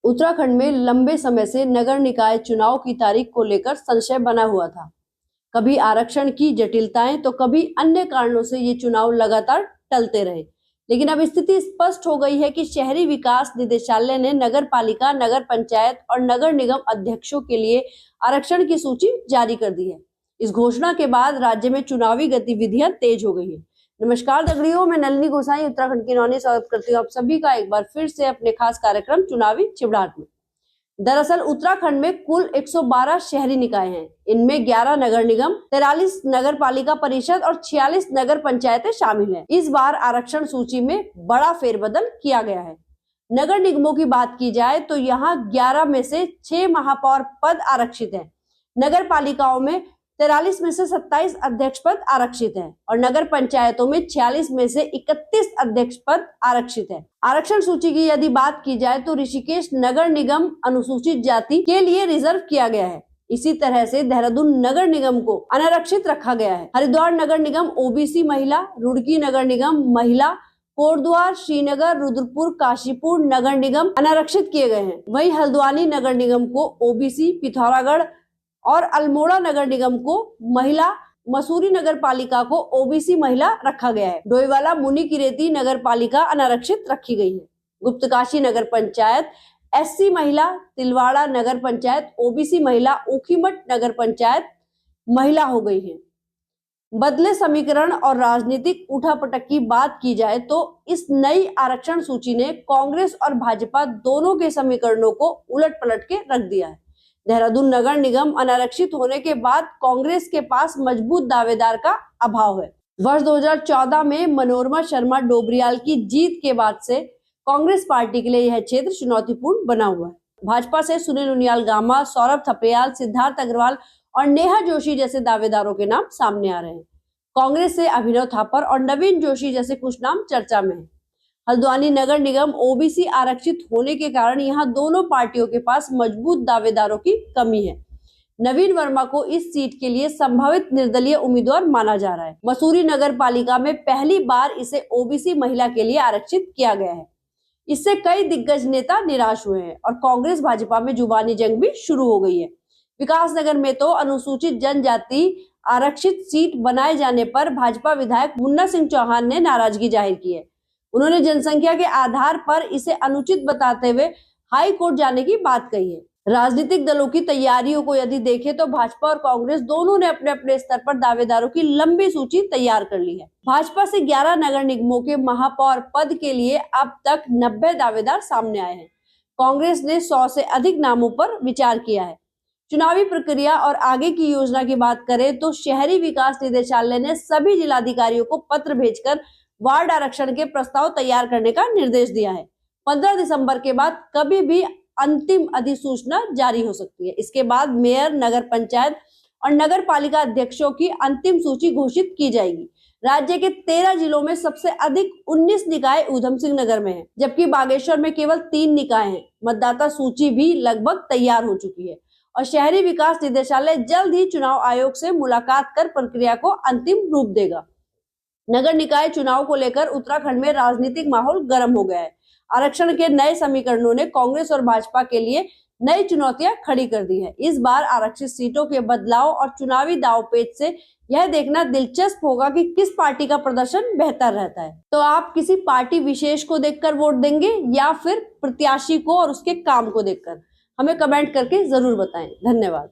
उत्तराखंड में लंबे समय से नगर निकाय चुनाव की तारीख को लेकर संशय बना हुआ था। कभी आरक्षण की जटिलताएं तो कभी अन्य कारणों से ये चुनाव लगातार टलते रहे। लेकिन अब स्थिति स्पष्ट हो गई है कि शहरी विकास निदेशालय ने नगर पालिका, नगर पंचायत और नगर निगम अध्यक्षों के लिए आरक्षण की सूची जारी कर दी है। इस घोषणा के बाद राज्य में चुनावी गतिविधियां तेज हो गई है। नमस्कार दगड़ियों, मैं नलिनी गोसाई उत्तराखंड की नौनी स्वागत करती हूँ आप सभी का एक बार फिर से अपने खास कार्यक्रम चुनावी चिवड़ाहट में। दरअसल उत्तराखंड में कुल 112 शहरी निकाय हैं। इनमें 11 नगर निगम, 43 नगर पालिका परिषद और 46 नगर पंचायतें शामिल हैं। इस बार आरक्षण सूची में बड़ा फेरबदल किया गया है। नगर निगमों की बात की जाए तो यहाँ 11 में से 6 महापौर पद आरक्षित हैं। नगर पालिकाओं में 43 में से 27 अध्यक्ष पद आरक्षित हैं और नगर पंचायतों में 46 में से 31 अध्यक्ष पद आरक्षित है। आरक्षण सूची की यदि बात की जाए तो ऋषिकेश नगर निगम अनुसूचित जाति के लिए रिजर्व किया गया है। इसी तरह से देहरादून नगर निगम को अनारक्षित रखा गया है। हरिद्वार नगर निगम ओबीसी महिला, रुड़की नगर निगम महिला, कोटद्वार, श्रीनगर, रुद्रपुर, काशीपुर नगर निगम अनारक्षित किए गए हैं। वहीं हल्द्वानी नगर निगम को ओबीसी, पिथौरागढ़ और अल्मोड़ा नगर निगम को महिला, मसूरी नगर पालिका को ओबीसी महिला रखा गया है। डोईवाला मुनिकीरेती नगर पालिका अनारक्षित रखी गई है। गुप्तकाशी नगर पंचायत एससी महिला, तिलवाड़ा नगर पंचायत ओबीसी महिला, ऊखीमठ नगर पंचायत महिला हो गई है। बदले समीकरण और राजनीतिक उठापटक की बात की जाए तो इस नई आरक्षण सूची ने कांग्रेस और भाजपा दोनों के समीकरणों को उलट पलट के रख दिया है। देहरादून नगर निगम अनारक्षित होने के बाद कांग्रेस के पास मजबूत दावेदार का अभाव है। वर्ष 2014 में मनोरमा शर्मा डोबरियाल की जीत के बाद से कांग्रेस पार्टी के लिए यह क्षेत्र चुनौतीपूर्ण बना हुआ है। भाजपा से सुनील उनियाल गामा, सौरभ थपलियाल, सिद्धार्थ अग्रवाल और नेहा जोशी जैसे दावेदारों के नाम सामने आ रहे हैं। कांग्रेस से अभिनव थापर और नवीन जोशी जैसे कुछ नाम चर्चा में है। हल्द्वानी नगर निगम ओबीसी आरक्षित होने के कारण यहाँ दोनों पार्टियों के पास मजबूत दावेदारों की कमी है। नवीन वर्मा को इस सीट के लिए संभावित निर्दलीय उम्मीदवार माना जा रहा है। मसूरी नगर पालिका में पहली बार इसे ओबीसी महिला के लिए आरक्षित किया गया है। इससे कई दिग्गज नेता निराश हुए हैं और कांग्रेस भाजपा में जुबानी जंग भी शुरू हो गई है। विकासनगर में तो अनुसूचित जनजाति आरक्षित सीट बनाए जाने पर भाजपा विधायक मुन्ना सिंह चौहान ने नाराजगी जाहिर की है। उन्होंने जनसंख्या के आधार पर इसे अनुचित बताते हुए हाई कोर्ट जाने की बात कही है। राजनीतिक दलों की तैयारियों को यदि देखें तो भाजपा और कांग्रेस दोनों ने अपने अपने स्तर पर दावेदारों की लंबी सूची तैयार कर ली है। भाजपा से 11 नगर निगमों के महापौर पद के लिए अब तक 90 दावेदार सामने आए हैं। कांग्रेस ने 100 से अधिक नामों पर विचार किया है। चुनावी प्रक्रिया और आगे की योजना की बात करें तो शहरी विकास निदेशालय ने सभी जिलाधिकारियों को पत्र भेजकर वार्ड आरक्षण के प्रस्ताव तैयार करने का निर्देश दिया है। 15 दिसंबर के बाद कभी भी अंतिम अधिसूचना जारी हो सकती है। इसके बाद मेयर, नगर पंचायत और नगर पालिका अध्यक्षों की अंतिम सूची घोषित की जाएगी। राज्य के 13 जिलों में सबसे अधिक 19 निकाय ऊधम सिंह नगर में है, जबकि बागेश्वर में केवल 3 निकाय हैं। मतदाता सूची भी लगभग तैयार हो चुकी है और शहरी विकास निदेशालय जल्द ही चुनाव आयोग से मुलाकात कर प्रक्रिया को अंतिम रूप देगा। नगर निकाय चुनाव को लेकर उत्तराखंड में राजनीतिक माहौल गर्म हो गया है। आरक्षण के नए समीकरणों ने कांग्रेस और भाजपा के लिए नई चुनौतियां खड़ी कर दी है। इस बार आरक्षित सीटों के बदलाव और चुनावी दांवपेच से यह देखना दिलचस्प होगा कि किस पार्टी का प्रदर्शन बेहतर रहता है। तो आप किसी पार्टी विशेष को देखकर वोट देंगे या फिर प्रत्याशी को और उसके काम को देखकर? हमें कमेंट करके जरूर बताएं। धन्यवाद।